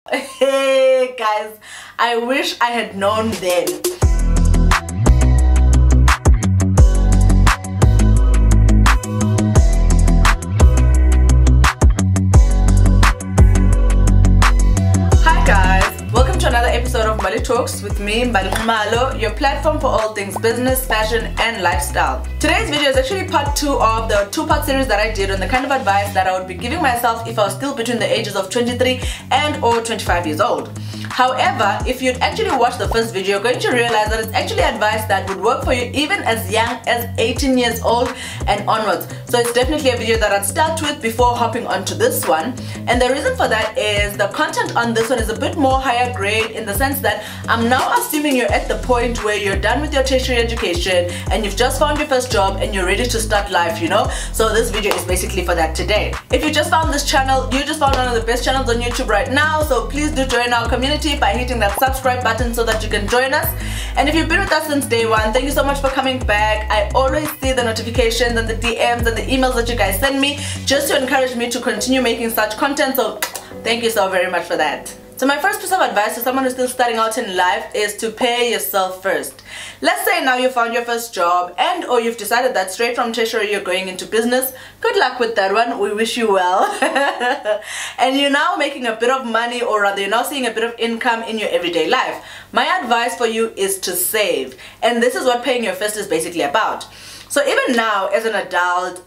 Hey guys, I wish I had known then. Hi guys, welcome to another episode of Mbali Talks with me, Mbali Khumalo, your platform for all things business, fashion and lifestyle. Today's video is actually part 2 of the two-part series that I did on the kind of advice that I would be giving myself if I was still between the ages of 23 and or 25 years old. However, if you'd actually watched the first video, you're going to realize that it's actually advice that would work for you even as young as 18 years old and onwards. So it's definitely a video that I'd start with before hopping onto this one. And the reason for that is the content on this one is a bit more higher grade in the sense that I'm now assuming you're at the point where you're done with your tertiary education and you've just found your first job and you're ready to start life, you know? So this video is basically for that today. If you just found this channel, you just found one of the best channels on YouTube right now, so please do join our community by hitting that subscribe button so that you can join us. And if you've been with us since day one, thank you so much for coming back. I always see the notifications and the DMs and the emails that you guys send me just to encourage me to continue making such content, so thank you so very much for that. So my first piece of advice to someone who's still starting out in life is to pay yourself first. Let's say now you found your first job and or you've decided that straight from tertiary you're going into business. Good luck with that one, we wish you well. And you're now making a bit of money, or rather you're now seeing a bit of income in your everyday life. My advice for you is to save, and this is what paying your first is basically about. So even now as an adult,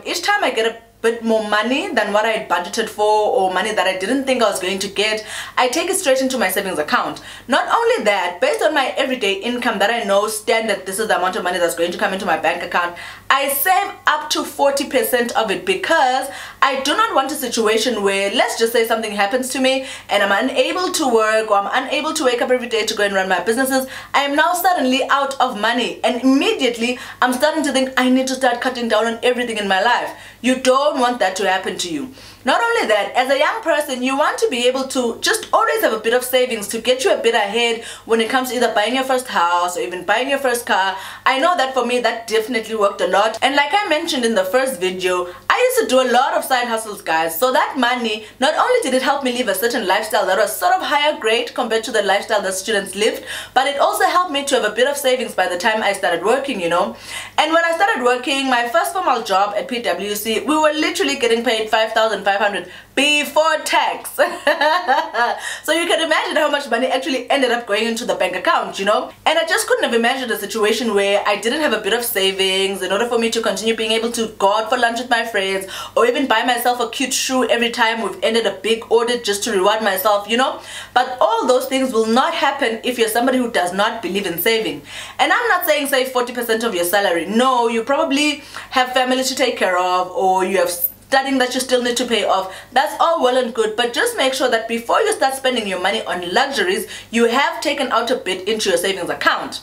each time I get a bit more money than what I had budgeted for, or money that I didn't think I was going to get, I take it straight into my savings account. Not only that, based on my everyday income that I know standard, this is the amount of money that's going to come into my bank account, I save up to 40% of it, because I do not want a situation where, let's just say something happens to me and I'm unable to work, or I'm unable to wake up every day to go and run my businesses. I am now suddenly out of money, and immediately I'm starting to think I need to start cutting down on everything in my life. You don't want that to happen to you. Not only that, as a young person, you want to be able to just always have a bit of savings to get you a bit ahead when it comes to either buying your first house or even buying your first car. I know that for me, that definitely worked a lot. And like I mentioned in the first video, I used to do a lot of side hustles, guys. So that money, not only did it help me live a certain lifestyle that was sort of higher grade compared to the lifestyle that students lived, but it also helped me to have a bit of savings by the time I started working, you know. And when I started working, my first formal job at PwC, we were literally getting paid $5,500 before tax. So you can imagine how much money actually ended up going into the bank account, you know. And I just couldn't have imagined a situation where I didn't have a bit of savings in order for me to continue being able to go out for lunch with my friends, or even buy myself a cute shoe every time we've ended a big audit just to reward myself, you know. But all those things will not happen if you're somebody who does not believe in saving. And I'm not saying save 40% of your salary. No, you probably have family to take care of, or you have studying that you still need to pay off. That's all well and good, but just make sure that before you start spending your money on luxuries, you have taken out a bit into your savings account.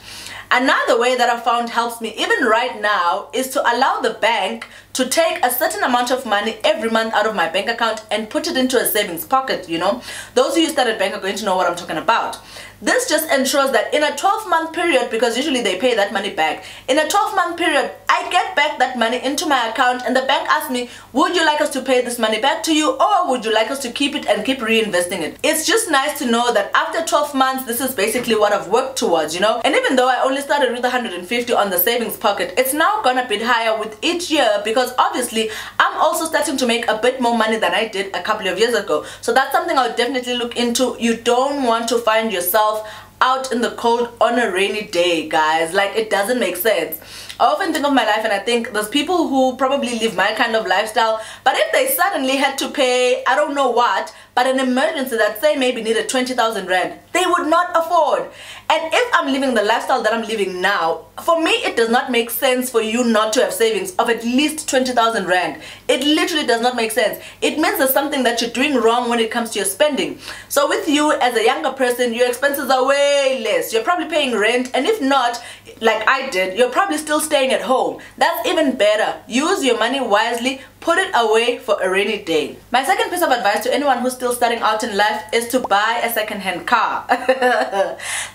Another way that I found helps me even right now is to allow the bank to take a certain amount of money every month out of my bank account and put it into a savings pocket, you know. Those who started bank are going to know what I'm talking about. This just ensures that in a 12-month period, because usually they pay that money back, in a 12-month period, I get back that money into my account, and the bank asks me, would you like us to pay this money back to you, or would you like us to keep it and keep reinvesting it? It's just nice to know that after 12 months, this is basically what I've worked towards, you know. And even though I only started with 150 on the savings pocket, it's now gone a bit higher with each year, because obviously I'm also starting to make a bit more money than I did a couple of years ago. So that's something I'll definitely look into. You don't want to find yourself out in the cold on a rainy day, guys. Like, it doesn't make sense. I often think of my life and I think there's people who probably live my kind of lifestyle, but if they suddenly had to pay, I don't know what, but an emergency that say maybe needed 20,000 rand, they would not afford. And if I'm living the lifestyle that I'm living now, for me it does not make sense for you not to have savings of at least 20,000 rand. It literally does not make sense. It means there's something that you're doing wrong when it comes to your spending. So with you as a younger person, your expenses are way less. You're probably paying rent, and if not, like I did, you're probably still staying at home. That's even better. Use your money wisely. Put it away for a rainy day. My second piece of advice to anyone who's still starting out in life is to buy a second-hand car.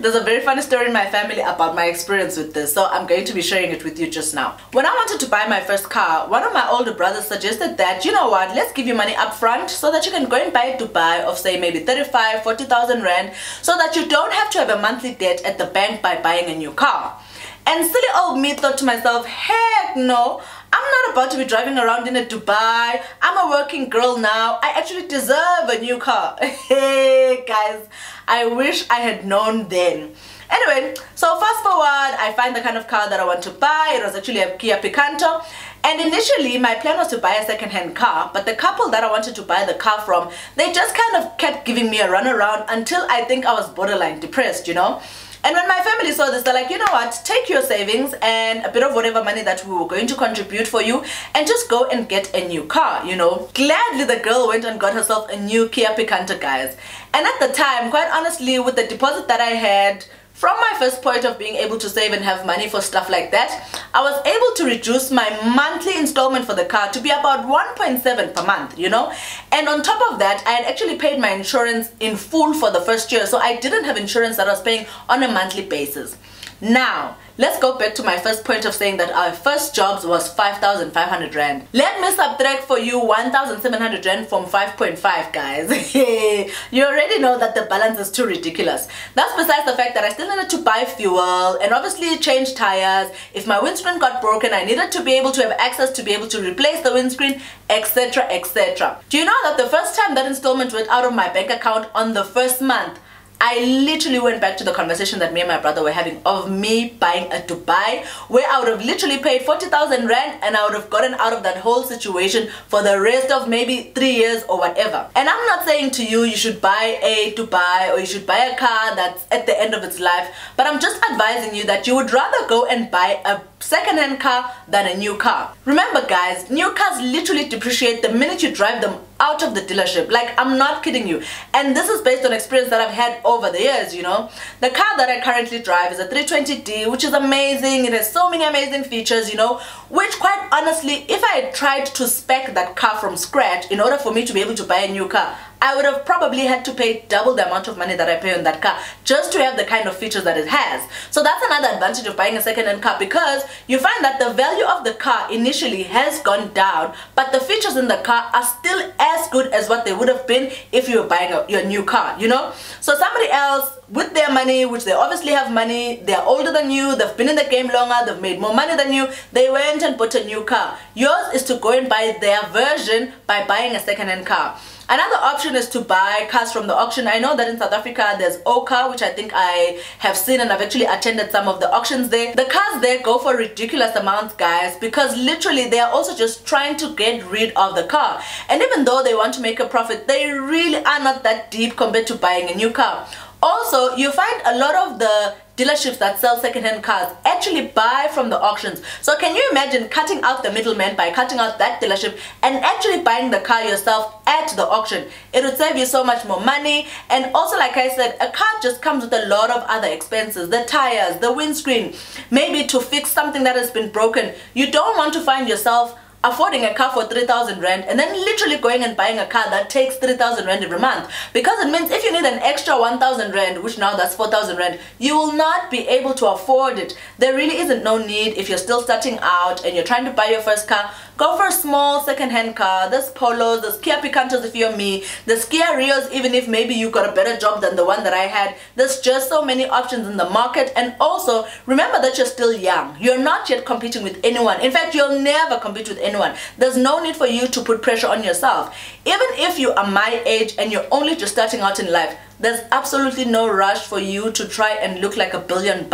There's a very funny story in my family about my experience with this, so I'm going to be sharing it with you just now. When I wanted to buy my first car, one of my older brothers suggested that, you know what, let's give you money up front so that you can go and buy a Dubai of say maybe 35, 40,000 rand, so that you don't have to have a monthly debt at the bank by buying a new car. And silly old me thought to myself, heck no, I'm not about to be driving around in a Dubai. I'm a working girl now. I actually deserve a new car. Hey guys, I wish I had known then. Anyway, so fast forward, I find the kind of car that I want to buy. It was actually a Kia Picanto. And initially, my plan was to buy a second-hand car, but the couple that I wanted to buy the car from, they just kind of kept giving me a runaround until I think I was borderline depressed, you know. And when my family saw this, they're like, you know what, take your savings and a bit of whatever money that we were going to contribute for you and just go and get a new car, you know. Gladly, the girl went and got herself a new Kia Picanto, guys. And at the time, quite honestly, with the deposit that I had, from my first point of being able to save and have money for stuff like that, I was able to reduce my monthly installment for the car to be about 1.7 per month, you know. And on top of that, I had actually paid my insurance in full for the first year, so I didn't have insurance that I was paying on a monthly basis. Now, let's go back to my first point of saying that our first jobs was 5,500 rand. Let me subtract for you 1,700 rand from 5.5, guys. You already know that the balance is too ridiculous. That's besides the fact that I still needed to buy fuel and obviously change tires. If my windscreen got broken, I needed to be able to have access to be able to replace the windscreen, etc, etc. Do you know that the first time that installment went out of my bank account on the first month, I literally went back to the conversation that me and my brother were having of me buying a Dubai, where I would have literally paid 40,000 rand and I would have gotten out of that whole situation for the rest of maybe 3 years or whatever. And I'm not saying to you, you should buy a Dubai or you should buy a car that's at the end of its life, but I'm just advising you that you would rather go and buy a second-hand car than a new car. Remember guys, new cars literally depreciate the minute you drive them out of the dealership. Like, I'm not kidding you. And this is based on experience that I've had over the years, you know. The car that I currently drive is a 320D, which is amazing. It has so many amazing features, you know, which quite honestly, if I had tried to spec that car from scratch in order for me to be able to buy a new car, I would have probably had to pay double the amount of money that I pay on that car just to have the kind of features that it has. So that's another advantage of buying a second-hand car, because you find that the value of the car initially has gone down, but the features in the car are still as good as what they would have been if you were buying your new car, you know. So somebody else with their money, which they obviously have money, they're older than you, they've been in the game longer, they've made more money than you, they went and bought a new car. Yours is to go and buy their version by buying a second-hand car. Another option is to buy cars from the auction. I know that in South Africa there's Oka, which I think I have seen, and I've actually attended some of the auctions there. The cars there go for ridiculous amounts, guys, because literally they are also just trying to get rid of the car. And even though they want to make a profit, they really are not that deep compared to buying a new car. Also, you find a lot of the dealerships that sell second-hand cars actually buy from the auctions. So can you imagine cutting out the middleman by cutting out that dealership and actually buying the car yourself at the auction? It would save you so much more money. And also, like I said, a car just comes with a lot of other expenses. The tires, the windscreen, maybe to fix something that has been broken. You don't want to find yourself affording a car for 3,000 rand and then literally going and buying a car that takes 3,000 rand every month, because it means if you need an extra 1,000 rand, which now that's 4,000 rand, you will not be able to afford it. There really isn't no need. If you're still starting out and you're trying to buy your first car, go for a small second-hand car. There's Polos, there's Kia Picantos if you're me, there's Kia Rios even if maybe you got a better job than the one that I had. There's just so many options in the market. And also remember that you're still young. You're not yet competing with anyone. In fact, you'll never compete with anyone. There's no need for you to put pressure on yourself. Even if you are my age and you're only just starting out in life, there's absolutely no rush for you to try and look like $1 billion.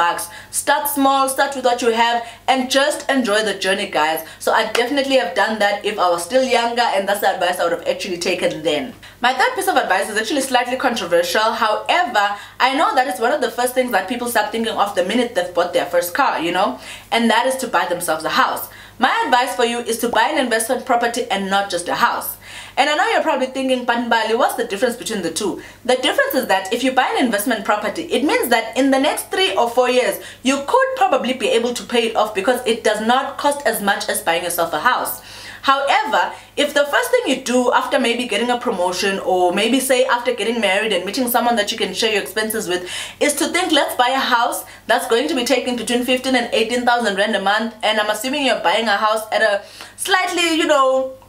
Start small, start with what you have, and just enjoy the journey, guys. So I definitely have done that if I was still younger, and that's the advice I would have actually taken then. My third piece of advice is actually slightly controversial. However, I know that it's one of the first things that people start thinking of the minute they've bought their first car, you know, and that is to buy themselves a house. My advice for you is to buy an investment property and not just a house. And I know you're probably thinking, Panbali, what's the difference between the two? The difference is that if you buy an investment property, it means that in the next 3 or 4 years, you could probably be able to pay it off because it does not cost as much as buying yourself a house. However, if the first thing you do after maybe getting a promotion, or maybe say after getting married and meeting someone that you can share your expenses with, is to think, let's buy a house that's going to be taking between 15 and 18,000 rand a month, and I'm assuming you're buying a house at a slightly,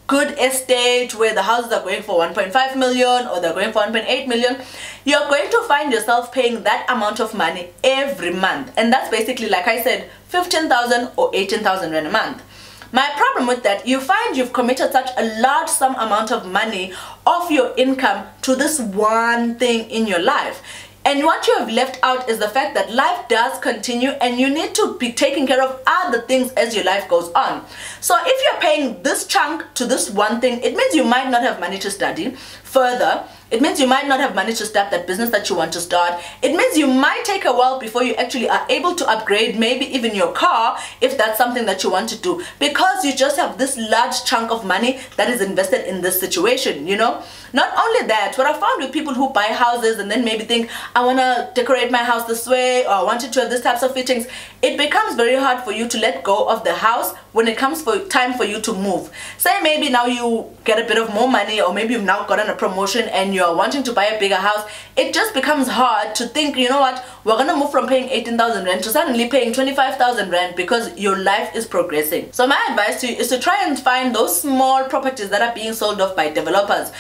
good estate where the houses are going for 1.5 million or they're going for 1.8 million, you're going to find yourself paying that amount of money every month. And that's basically, like I said, 15,000 or 18,000 rand a month. My problem with that, you find you've committed such a large sum amount of money of your income to this one thing in your life. And what you have left out is the fact that life does continue and you need to be taking care of other things as your life goes on. So if you're paying this chunk to this one thing, it means you might not have money to study further. It means you might not have money to start that business that you want to start. It means you might take a while before you actually are able to upgrade maybe even your car if that's something that you want to do, because you just have this large chunk of money that is invested in this situation, Not only that, what I found with people who buy houses and then maybe think, I want to decorate my house this way, or I want it to have these types of fittings, it becomes very hard for you to let go of the house when it comes for time for you to move. Say maybe now you get a bit of more money, or maybe you've now gotten a promotion and you're wanting to buy a bigger house. It just becomes hard to think, you know what, we're gonna move from paying 18,000 rand to suddenly paying 25,000 rand because your life is progressing. So my advice to you is to try and find those small properties that are being sold off by developers.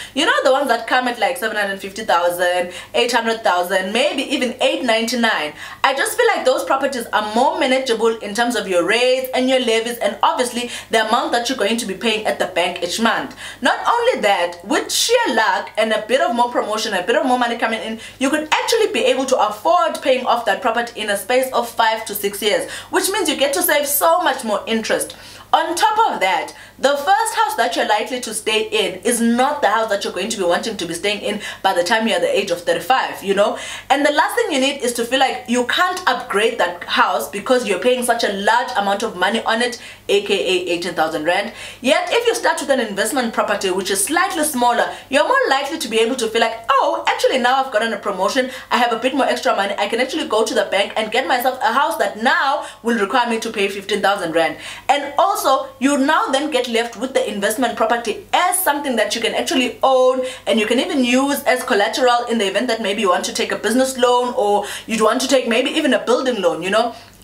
The ones that come at like 750,000, 800,000, maybe even 899. I just feel like those properties are more manageable in terms of your rates and your levies, and obviously the amount that you're going to be paying at the bank each month. Not only that, with sheer luck and a bit of more promotion, a bit of more money coming in, you could actually be able to afford paying off that property in a space of 5 to 6 years, which means you get to save so much more interest. On top of that, the first house that you're likely to stay in is not the house that you're going to be wanting to be staying in by the time you're the age of 35, And the last thing you need is to feel like you can't upgrade that house because you're paying such a large amount of money on it, aka 18,000 rand. Yet if you start with an investment property which is slightly smaller, you're more likely to be able to feel like, oh, actually now I've gotten a promotion, I have a bit more extra money, I can actually go to the bank and get myself a house that now will require me to pay 15,000 rand. And also, you now then get left with the investment property as something that you can actually own, and you can even use as collateral in the event that maybe you want to take a business loan, or you want to take maybe even a building loan,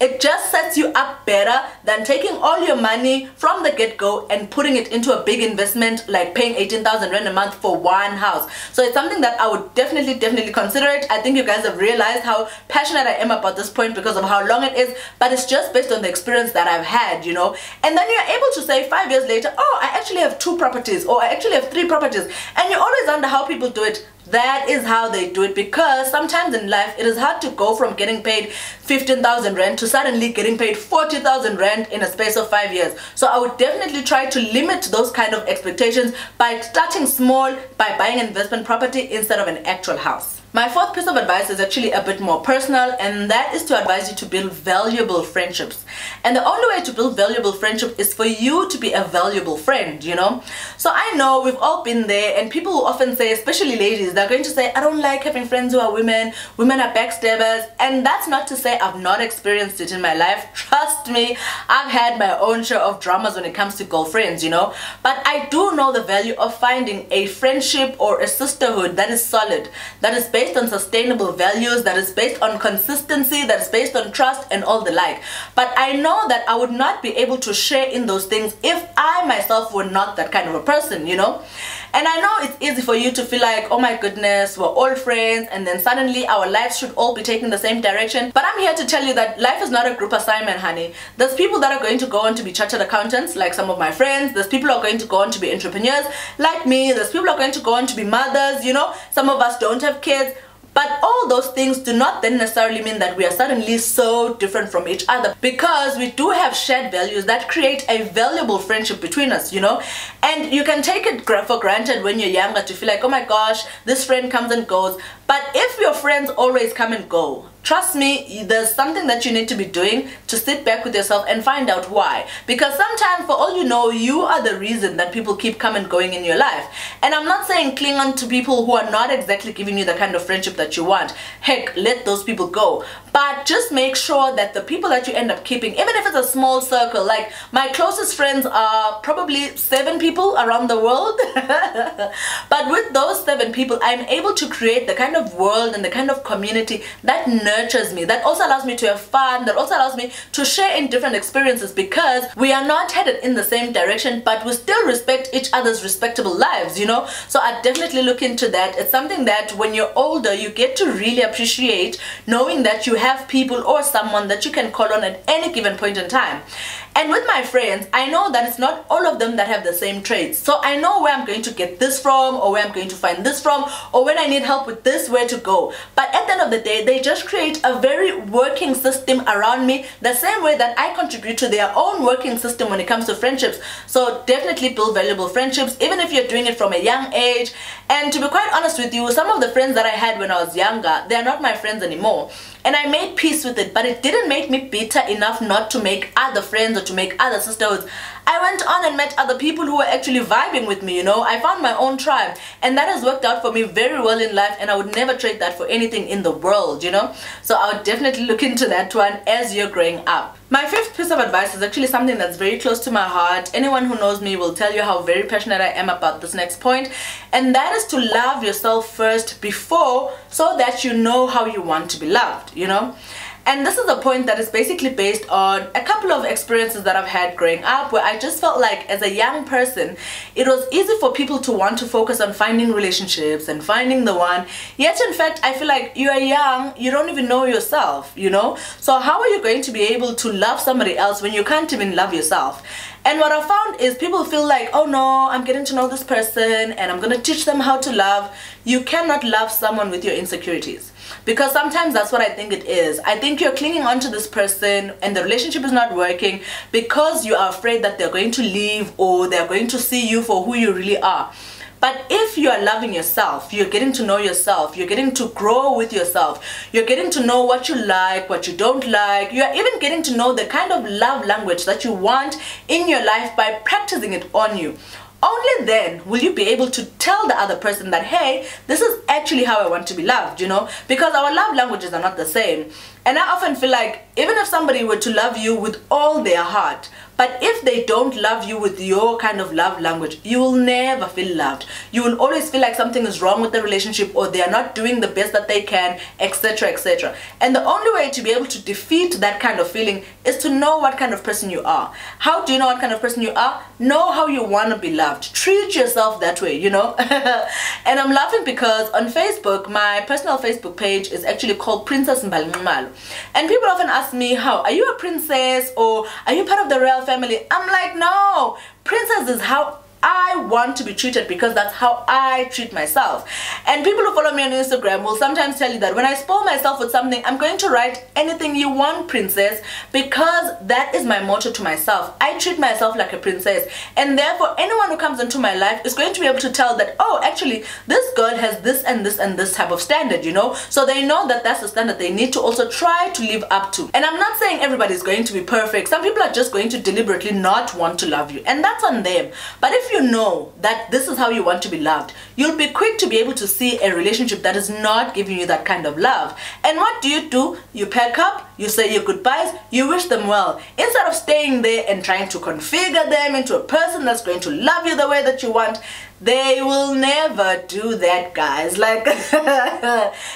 It just sets you up better than taking all your money from the get-go and putting it into a big investment like paying 18,000 rand a month for one house. So it's something that I would definitely consider it. I think you guys have realized how passionate I am about this point because of how long it is, but it's just based on the experience that I've had, And then you're able to say 5 years later, oh, I actually have 2 properties, or I actually have 3 properties. And you always wonder how people do it. That is how they do it, because sometimes in life it is hard to go from getting paid 15,000 rand to suddenly getting paid 40,000 rand in a space of 5 years. So I would definitely try to limit those kind of expectations by starting small, by buying investment property instead of an actual house. My fourth piece of advice is actually a bit more personal, and that is to advise you to build valuable friendships. And the only way to build valuable friendship is for you to be a valuable friend, So I know we've all been there, and people will often say, especially ladies, they're going to say, I don't like having friends who are women are backstabbers. And that's not to say I've not experienced it in my life. Trust me, I've had my own share of dramas when it comes to girlfriends, But I do know the value of finding a friendship or a sisterhood that is solid, that is based on sustainable values, that is based on consistency, that is based on trust and all the like. But I know that I would not be able to share in those things if I myself were not that kind of a person, And I know it's easy for you to feel like, oh my goodness, we're all friends, and then suddenly our lives should all be taking the same direction. But I'm here to tell you that life is not a group assignment, honey. There's people that are going to go on to be chartered accountants, like some of my friends. There's people who are going to go on to be entrepreneurs, like me. There's people who are going to go on to be mothers, Some of us don't have kids. But all those things do not then necessarily mean that we are suddenly so different from each other, because we do have shared values that create a valuable friendship between us, And you can take it for granted when you're younger to feel like, oh my gosh, this friend comes and goes. But if your friends always come and go, trust me, there's something that you need to be doing to sit back with yourself and find out why. Because sometimes, for all you know, you are the reason that people keep coming and going in your life. And I'm not saying cling on to people who are not exactly giving you the kind of friendship that you want. Heck, let those people go. But just make sure that the people that you end up keeping, even if it's a small circle, like my closest friends are probably 7 people around the world. But with those 7 people, I'm able to create the kind of world and the kind of community that nurtures me, that also allows me to have fun, that also allows me to share in different experiences, because we are not headed in the same direction, but we still respect each other's respectable lives, you know. So I definitely look into that. It's something that when you're older, you get to really appreciate, knowing that you have people or someone that you can call on at any given point in time. And with my friends, I know that it's not all of them that have the same traits. So I know where I'm going to get this from, or where I'm going to find this from, or when I need help with this, where to go. But at the end of the day, they just create a very working system around me, the same way that I contribute to their own working system when it comes to friendships. So definitely build valuable friendships, even if you're doing it from a young age. And to be quite honest with you, some of the friends that I had when I was younger, they're not my friends anymore. And I made peace with it, but it didn't make me bitter enough not to make other friends or to make other sisterhoods. I went on and met other people who were actually vibing with me, you know. I found my own tribe, and that has worked out for me very well in life, and I would never trade that for anything in the world, you know. So I would definitely look into that one as you're growing up. My 5th piece of advice is actually something that's very close to my heart. Anyone who knows me will tell you how very passionate I am about this next point, and that is to love yourself first before, so that you know how you want to be loved, you know. And this is a point that is basically based on a couple of experiences that I've had growing up, where I just felt like as a young person, it was easy for people to want to focus on finding relationships and finding the one. Yet in fact, I feel like you are young, you don't even know yourself, you know. So how are you going to be able to love somebody else when you can't even love yourself? And what I found is people feel like, oh no, I'm getting to know this person and I'm going to teach them how to love. You cannot love someone with your insecurities. Because sometimes that's what I think it is. I think you're clinging on to this person and the relationship is not working because you are afraid that they're going to leave, or they're going to see you for who you really are. But if you are loving yourself, you're getting to know yourself, you're getting to grow with yourself, you're getting to know what you like, what you don't like, you're even getting to know the kind of love language that you want in your life by practicing it on you. Only then will you be able to tell the other person that, hey, this is actually how I want to be loved, you know, because our love languages are not the same. And I often feel like even if somebody were to love you with all their heart, but if they don't love you with your kind of love language, you will never feel loved. You will always feel like something is wrong with the relationship, or they are not doing the best that they can, etc., etc. And the only way to be able to defeat that kind of feeling is to know what kind of person you are. How do you know what kind of person you are? Know how you want to be loved. Treat yourself that way, you know. And I'm laughing because on Facebook, my personal Facebook page is actually called Princess Mbalinxumalo. And people often ask me, how are you a princess, or are you part of the royal family? I'm like, no, princess is how I want to be treated, because that's how I treat myself. And people who follow me on Instagram will sometimes tell you that when I spoil myself with something, I'm going to write anything you want, princess, because that is my motto to myself. I treat myself like a princess, and therefore anyone who comes into my life is going to be able to tell that, oh, actually this girl has this and this and this type of standard, you know. So they know that that's the standard they need to also try to live up to. And I'm not saying everybody's going to be perfect. Some people are just going to deliberately not want to love you, and that's on them. But if you know that this is how you want to be loved, you'll be quick to be able to see a relationship that is not giving you that kind of love. And what do? You pack up, you say your goodbyes, you wish them well, instead of staying there and trying to configure them into a person that's going to love you the way that you want. They will never do that, guys. Like,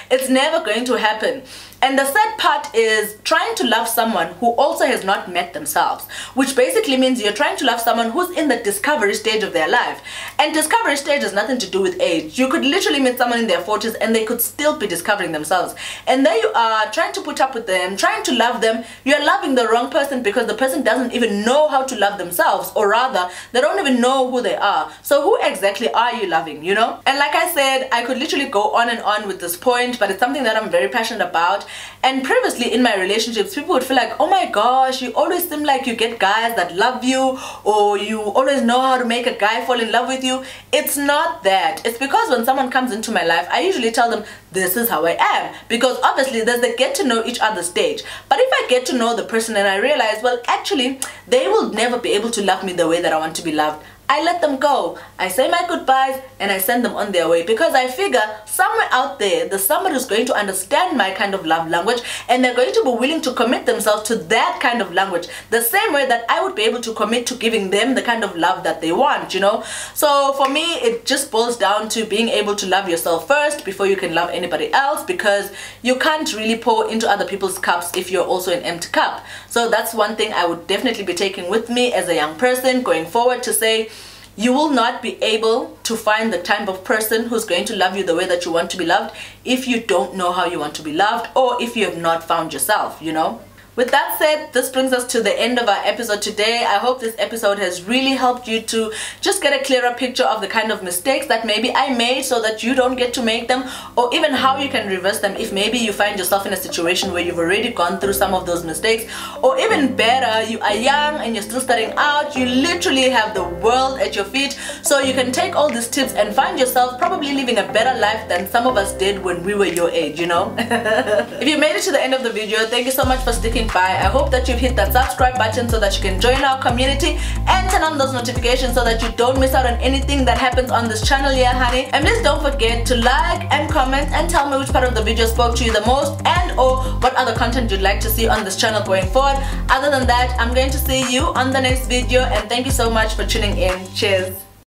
it's never going to happen. And the sad part is trying to love someone who also has not met themselves, which basically means you're trying to love someone who's in the discovery stage of their life. And discovery stage has nothing to do with age. You could literally meet someone in their 40s and they could still be discovering themselves. And there you are, trying to put up with them, trying to love them. You're loving the wrong person, because the person doesn't even know how to love themselves, or rather, they don't even know who they are. So who exactly exactly are you loving, you know? And like I said, I could literally go on and on with this point, but it's something that I'm very passionate about. And previously in my relationships, people would feel like, oh my gosh, you always seem like you get guys that love you, or you always know how to make a guy fall in love with you. It's not that. It's because when someone comes into my life, I usually tell them this is how I am, because obviously there's the get to know each other stage. But if I get to know the person and I realize, well, actually they will never be able to love me the way that I want to be loved, I let them go. I say my goodbyes and I send them on their way, because I figure somewhere out there there's somebody who's going to understand my kind of love language, and they're going to be willing to commit themselves to that kind of language the same way that I would be able to commit to giving them the kind of love that they want, you know. So for me, it just boils down to being able to love yourself first before you can love anybody else, because you can't really pour into other people's cups if you're also an empty cup. So that's one thing I would definitely be taking with me as a young person going forward, to say, you will not be able to find the type of person who's going to love you the way that you want to be loved if you don't know how you want to be loved, or if you have not found yourself, you know. With that said, this brings us to the end of our episode today. I hope this episode has really helped you to just get a clearer picture of the kind of mistakes that maybe I made, so that you don't get to make them, or even how you can reverse them if maybe you find yourself in a situation where you've already gone through some of those mistakes. Or even better, you are young and you're still starting out, you literally have the world at your feet, so you can take all these tips and find yourself probably living a better life than some of us did when we were your age, you know. If you made it to the end of the video, thank you so much for sticking by. I hope that you've hit that subscribe button so that you can join our community and turn on those notifications so that you don't miss out on anything that happens on this channel here, honey. And please don't forget to like and comment and tell me which part of the video spoke to you the most, and or what other content you'd like to see on this channel going forward. Other than that, I'm going to see you on the next video, and thank you so much for tuning in. Cheers.